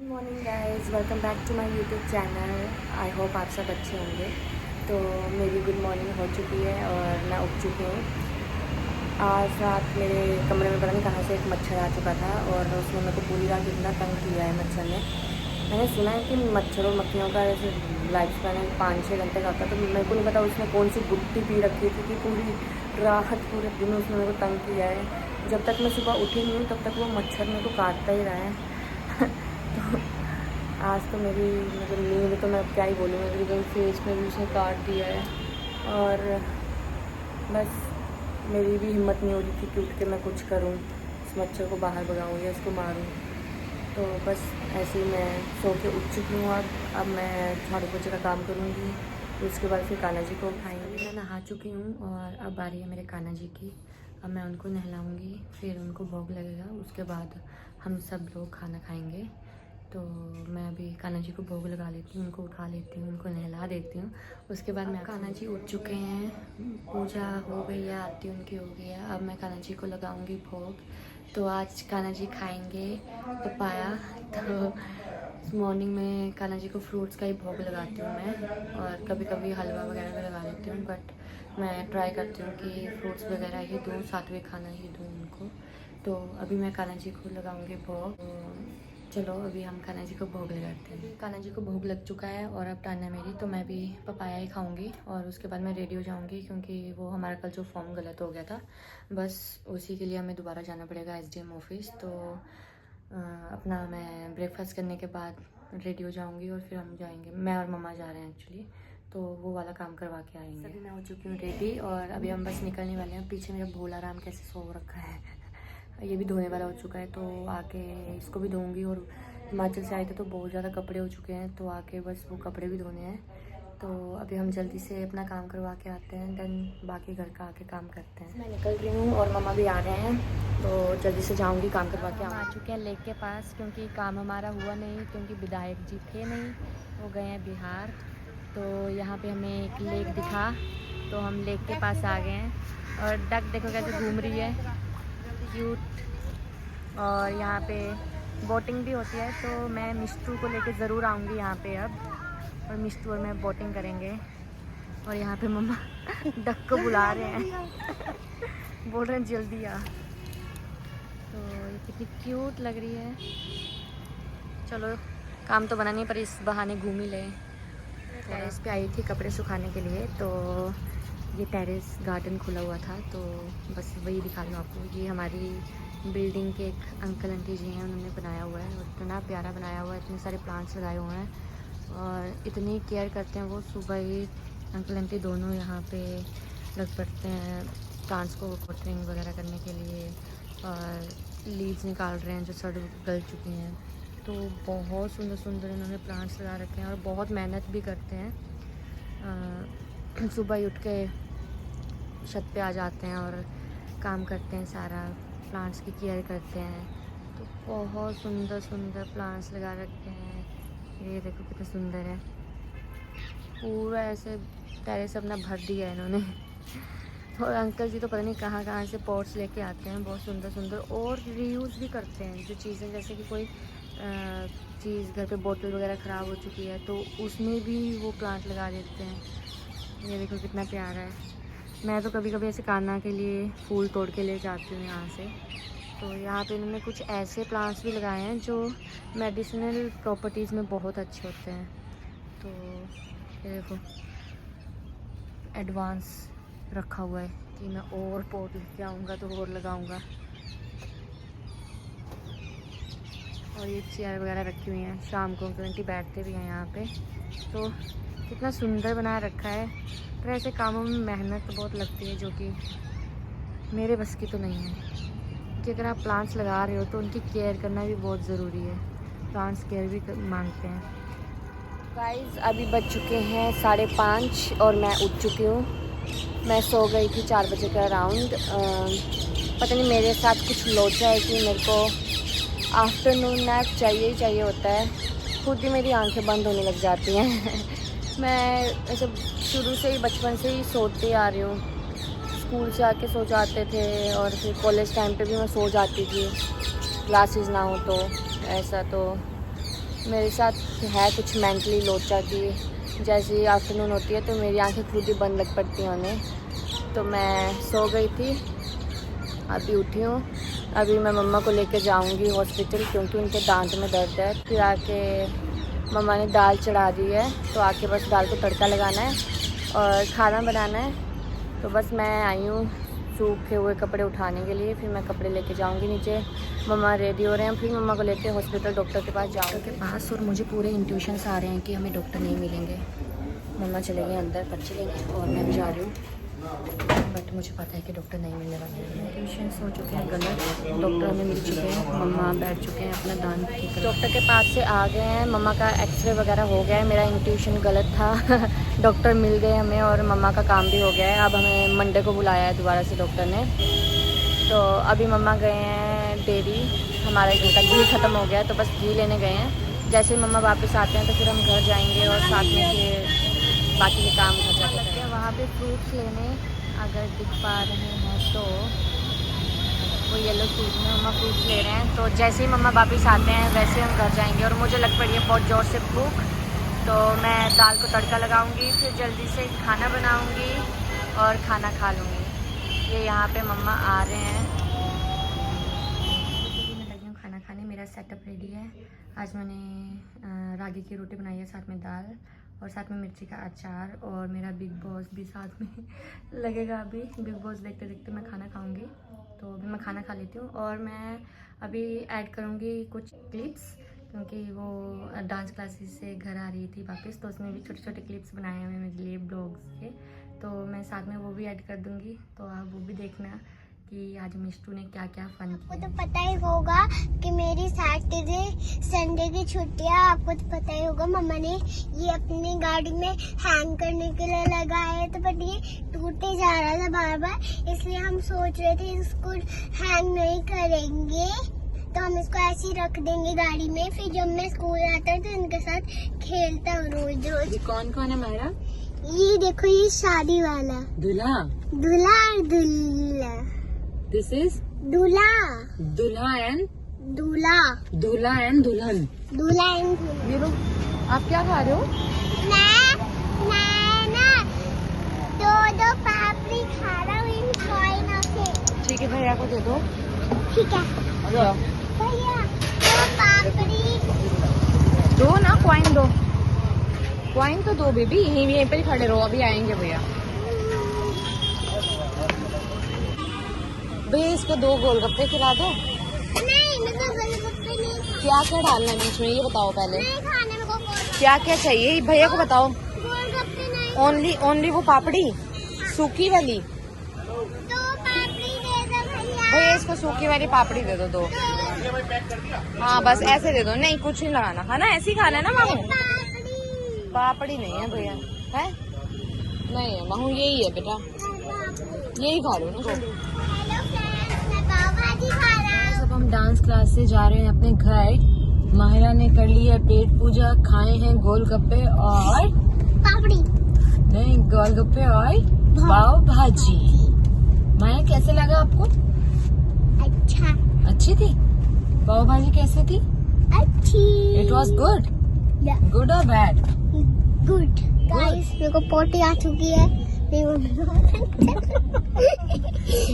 Morning guys, welcome back to my YouTube channel. I hope आप सब अच्छे होंगे। तो मेरी गुड मॉर्निंग हो चुकी है और मैं उठ चुकी हूँ। आज रात मेरे कमरे में पता नहीं कहाँ से एक मच्छर आ चुका था और उसने मेरे को पूरी रात इतना तंग किया है मच्छर ने। मैंने सुना है कि मच्छर और मक्खियों का जैसे लाइफ स्पैन 5-6 घंटे का होता है, तो मेरे को नहीं पता उसने कौन सी गुट्टी पी रखी थी कि पूरी राहत पूरे दिन उसने मेरे को तंग किया है। जब तक मैं सुबह उठी नहीं हूँ तब तक वो मच्छर मेरे को काटता ही रहा है। तो आज तो मेरी मतलब नींद तो मैं क्या ही बोलूँ, मेरी फेस में भी उसने काट दिया है और बस मेरी भी हिम्मत नहीं हो रही थी कि उठ के मैं कुछ करूँ, इस मच्छर को बाहर भगाऊँ या इसको मारूँ। तो बस ऐसे ही मैं सो के उठ चुकी हूँ। अब मैं झाड़ू पोछे का काम करूँगी, उसके बाद फिर कान्हा जी को उठाएंगे। मैं नहा चुकी हूँ और अब बारी है मेरे कान्हा जी की। अब मैं उनको नहलाऊँगी, फिर उनको भोग लगेगा, उसके बाद हम सब लोग खाना खाएंगे। तो मैं अभी कान्हा जी को भोग लगा लेती हूँ, उनको उठा लेती हूँ, उनको नहला देती हूँ। उसके बाद मैं कान्हा जी उठ चुके हैं, पूजा हो गई है, आरती उनकी हो गई है। अब मैं कान्हा जी को लगाऊंगी भोग। तो आज कान्हा जी खाएंगे पपाया। तो मॉर्निंग में कान्हा जी को फ्रूट्स का ही भोग लगाती हूँ मैं, और कभी कभी हलवा वगैरह भी लगा लेती हूँ, बट मैं ट्राई करती हूँ कि फ्रूट्स वगैरह ही दूँ, साथ में खाना ही दूँ उनको। तो अभी मैं कान्हा जी को लगाऊंगी भोग। तो चलो अभी हम कान्हा जी को भोग लगाते हैं। कान्हा जी को भोग लग चुका है और अब टर्न है मेरी, तो मैं भी पपाया ही खाऊंगी और उसके बाद मैं रेडी हो जाऊंगी, क्योंकि वो हमारा कल जो फॉर्म गलत हो गया था, बस उसी के लिए हमें दोबारा जाना पड़ेगा एसडीएम ऑफिस। तो अपना मैं ब्रेकफास्ट करने के बाद रेडी हो जाऊँगी और फिर हम जाएंगे। मैं और मम्मा जा रहे हैं एक्चुअली, तो वो वाला काम करवा के आएंगे। अभी मैं हो चुकी हूँ रेडी और अभी हम बस निकलने वाले हैं। पीछे मेरा भोला राम कैसे सो रखा है, ये भी धोने वाला हो चुका है, तो आके इसको भी धोऊंगी। और हिमाचल से आए थे तो बहुत ज़्यादा कपड़े हो चुके हैं, तो आके बस वो कपड़े भी धोने हैं। तो अभी हम जल्दी से अपना काम करवा के आते हैं, देन बाकी घर का आके काम करते हैं। मैं निकल रही हूँ और मम्मा भी आ रहे हैं, तो जल्दी से जाऊँगी, काम करवा के आ चुके हैं लेक के पास, क्योंकि काम हमारा हुआ नहीं, क्योंकि विधायक जी थे नहीं, वो गए हैं बिहार। तो यहाँ पे हमें एक लेक दिखा, तो हम लेक के पास आ गए हैं। और डक देखो कैसे घूम रही है, क्यूट। और यहाँ पे बोटिंग भी होती है, तो मैं मिस्टू को लेके ज़रूर आऊँगी यहाँ पे अब, और मिस्टू और मैं बोटिंग करेंगे। और यहाँ पे मम्मा डक को बुला रहे हैं बोल रहे हैं जल्दी आ। तो ये कितनी क्यूट लग रही है। चलो काम तो बना नहीं, पर इस बहाने घूम ही ले। टेरेस पे आई थी कपड़े सुखाने के लिए, तो ये टेरेस गार्डन खुला हुआ था, तो बस वही दिखा दूँ आपको। ये हमारी बिल्डिंग के एक अंकल आंटी जी हैं, उन्होंने बनाया हुआ है, और इतना प्यारा बनाया हुआ है, इतने सारे प्लांट्स लगाए हुए हैं और इतनी केयर करते हैं वो। सुबह ही अंकल आंटी दोनों यहाँ पे लग पड़ते हैं प्लांट्स को वाटरिंग वगैरह करने के लिए, और लीव्स निकाल रहे हैं जो सड़ गल चुकी हैं। तो बहुत सुंदर सुंदर इन्होंने प्लांट्स लगा रखे हैं और बहुत मेहनत भी करते हैं। सुबह ही उठ के छत पे आ जाते हैं और काम करते हैं, सारा प्लांट्स की केयर करते हैं। तो बहुत सुंदर सुंदर प्लांट्स लगा रखे हैं। ये देखो कितना सुंदर है, पूरा ऐसे टेरेस अपना भर दिया है इन्होंने। और अंकल जी तो पता नहीं कहाँ कहाँ से पॉट्स लेके आते हैं, बहुत सुंदर सुंदर, और रीयूज़ भी करते हैं जो चीज़ें, जैसे कि कोई चीज़ घर पे बोतल वगैरह ख़राब हो चुकी है तो उसमें भी वो प्लांट लगा देते हैं। ये देखो कितना प्यारा है। मैं तो कभी कभी ऐसे कान्हा के लिए फूल तोड़ के ले जाती हूँ यहाँ से। तो यहाँ पे इन्होंने कुछ ऐसे प्लांट्स भी लगाए हैं जो मेडिसिनल प्रॉपर्टीज़ में बहुत अच्छे होते हैं। तो ये देखो एडवांस रखा हुआ है कि मैं और पॉट लेके आऊँगा तो और लगाऊँगा। और ये चेयर वगैरह रखी हुई हैं, शाम को अंकल बैठते भी हैं यहाँ पे। तो कितना सुंदर बना रखा है। पर ऐसे कामों में मेहनत तो बहुत लगती है, जो कि मेरे बस की तो नहीं है, क्योंकि अगर आप प्लांट्स लगा रहे हो तो उनकी केयर करना भी बहुत ज़रूरी है। प्लांट्स केयर भी मांगते हैं। गाइस अभी बज चुके हैं 5:30 और मैं उठ चुकी हूँ। मैं सो गई थी 4 बजे के अराउंड। पता नहीं मेरे साथ कुछ लोचा है कि मेरे को आफ्टरनून नैप चाहिए ही चाहिए होता है, खुद ही मेरी आंखें बंद होने लग जाती हैं। मैं ऐसे शुरू से ही बचपन से ही सोती आ रही हूँ, स्कूल से आके सो जाते थे और फिर कॉलेज टाइम पे भी मैं सो जाती थी, क्लासेस ना हो तो ऐसा। तो मेरे साथ है कुछ मेंटली लोचा की, जैसे आफ्टरनून होती है तो मेरी आंखें खुद ही बंद लग पड़ती हैं उन्हें। तो मैं सो गई थी, अभी उठी हूँ। अभी मैं मम्मा को लेके जाऊँगी हॉस्पिटल क्योंकि उनके दांत में दर्द है। फिर आके मम्मा ने दाल चढ़ा दी है, तो आके बस दाल को तड़का लगाना है और खाना बनाना है। तो बस मैं आई हूँ सूखे हुए कपड़े उठाने के लिए, फिर मैं कपड़े लेके जाऊंगी नीचे। मम्मा रेडी हो रहे हैं, फिर मम्मा को लेके हॉस्पिटल डॉक्टर के पास जाऊंगी और मुझे पूरे इंट्यूशंस आ रहे हैं कि हमें डॉक्टर नहीं मिलेंगे। मम्मा चले गए अंदर, बच्चे लेंगे और मैं भी जा रही हूँ, बट मुझे पता है कि डॉक्टर नहीं मिलने वाले हैं। इंट्यूशंस हो चुके हैं गलत, डॉक्टर हमें मिल चुके हैं, मम्मा बैठ चुके हैं अपना दान ठीक। डॉक्टर के पास से आ गए हैं, मम्मा का एक्सरे वगैरह हो गया है, मेरा इंट्यूशन गलत था डॉक्टर मिल गए हमें और मम्मा का काम भी हो गया है। अब हमें मंडे को बुलाया है दोबारा से डॉक्टर ने। तो अभी मम्मा गए हैं डेयरी, हमारे घर का घी ख़त्म हो गया है तो बस घी लेने गए हैं। जैसे ही मम्मा वापस आते हैं तो फिर हम घर जाएंगे और साथ में फिर बाकी के काम घर जाके लगते हैं वहाँ पे फ्रूट्स लेने। अगर दिख पा रहे हैं तो वो येलो फ्रूट में मम्मा फ्रूट्स ले रहे हैं। तो जैसे ही मम्मा वापस आते हैं वैसे हम घर जाएंगे और मुझे लग पड़ी है बहुत ज़ोर से भूख। तो मैं दाल को तड़का लगाऊंगी, फिर जल्दी से खाना बनाऊंगी और खाना खा लूँगी। ये यहाँ पे मम्मा आ रहे हैं, मैं लगी हूँ खाना खाने। मेरा सेटअप रेडी है। आज मैंने रागी की रोटी बनाई है, साथ में दाल और साथ में मिर्ची का अचार, और मेरा बिग बॉस भी साथ में लगेगा। अभी बिग बॉस देखते देखते मैं खाना खाऊंगी। तो अभी मैं खाना खा लेती हूँ और मैं अभी ऐड करूँगी कुछ क्लिप्स, क्योंकि वो डांस क्लासेस से घर आ रही थी वापस, तो उसमें भी छोटे छोटे क्लिप्स बनाए हुए मेरे लिए ब्लॉग्स के। तो मैं साथ में वो भी ऐड कर दूँगी, तो आप वो भी देखना कि आज मिष्टू ने क्या क्या फन किया। आपको तो पता ही होगा कि मेरी सैटरडे संडे की छुट्टियां, आपको तो पता ही होगा। मम्मा ने ये अपनी गाड़ी में हैंग करने के लिए लगाया है, तो बट ये टूटे जा रहा था बार बार, इसलिए हम सोच रहे थे इसको हैंग नहीं करेंगे, तो हम इसको ऐसे ही रख देंगे गाड़ी में। फिर जब मैं स्कूल आता हूँ तो इनके साथ खेलता हूँ रोज रोज। कौन कौन है मेरा? ये देखो, ये शादी वाला दूल्हा। दूल्हा और दूल्हा। This is दूल्हा दूल्हा एंड दूल्हा दूल्हा एंड दुल्हन। दूल्हा एंड दूल्हा। ये लोग आप क्या खा रहे हो? मैं ना दो पापड़ी खा रहा हूँ इन कॉइन से। ठीक है, भैया को दे दो। ठीक है भैया, दो पापड़ी दो ना, कॉइन दो, कॉइन तो दो बेबी। यहीं पर ही खड़े रहो, अभी आएंगे भैया। भैया इसको दो गोलगप्पे खिला दो। नहीं, मैं तो गोलगप्पे नहीं खा। क्या क्या डालना है बीच में ये बताओ पहले। नहीं खाने में गोलगप्पे। क्या क्या चाहिए भैया को बताओ। गोलगप्पे नहीं। ओनली वो पापड़ी सूखी वाली। दो पापड़ी दे दो भैया। भैया इसको सूखी वाली पापड़ी दे दो दो। हाँ बस ऐसे दे दो, नहीं कुछ नहीं लगाना, खाना ऐसे ही खाना है ना मामू। पापड़ी नहीं है भैया, है नहीं है मामू, यही है बेटा, यही खा लो ना। सब हम डांस क्लास से जा रहे हैं अपने घर। माहिरा ने कर ली है पेट पूजा, खाए हैं गोलगप्पे और पापड़ी नहीं, गोलगप्पे और पाव भाजी। माया कैसे लगा आपको? अच्छा, अच्छी थी। पाव भाजी कैसे थी? अच्छी। It was good. गुड और बैड? गुड। गाइस मेरे को पोटी आ चुकी है।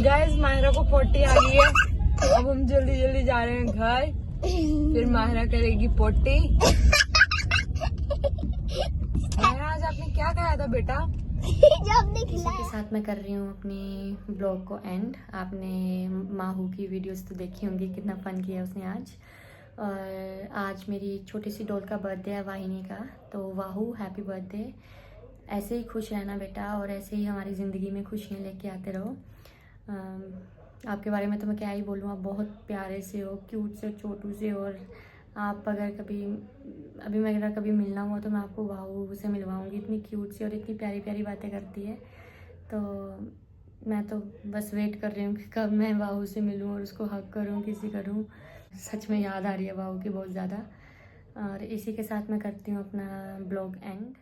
गाइस माहिरा को पोटी आ गई है। अब हम जल्दी जल्दी जा रहे हैं घर, फिर माहिरा करेगी पोटी। माहिरा आज आपने क्या खाया था बेटा? इसी के साथ मैं कर रही हूँ अपनी ब्लॉग को एंड। आपने माहू की वीडियोस तो देखी होंगी, कितना फन किया उसने आज। और आज मेरी छोटी सी डॉल का बर्थडे है, वाहिनी का। तो वाहू हैप्पी बर्थडे। ऐसे ही खुश रहना बेटा, और ऐसे ही हमारी ज़िंदगी में खुशियाँ लेके आते रहो। आपके बारे में तो मैं क्या ही बोलूँ, आप बहुत प्यारे से हो, क्यूट से, छोटू से। और आप अगर कभी अभी मेरा कभी मिलना हुआ तो मैं आपको वाहू से मिलवाऊंगी। इतनी क्यूट सी और इतनी प्यारी प्यारी बातें करती है। तो मैं तो बस वेट कर रही हूँ कि कब मैं वाहू से मिलूँ और उसको हग करूँ, किसी करूँ। सच में याद आ रही है वाहू की बहुत ज़्यादा। और इसी के साथ मैं करती हूँ अपना ब्लॉग एंड।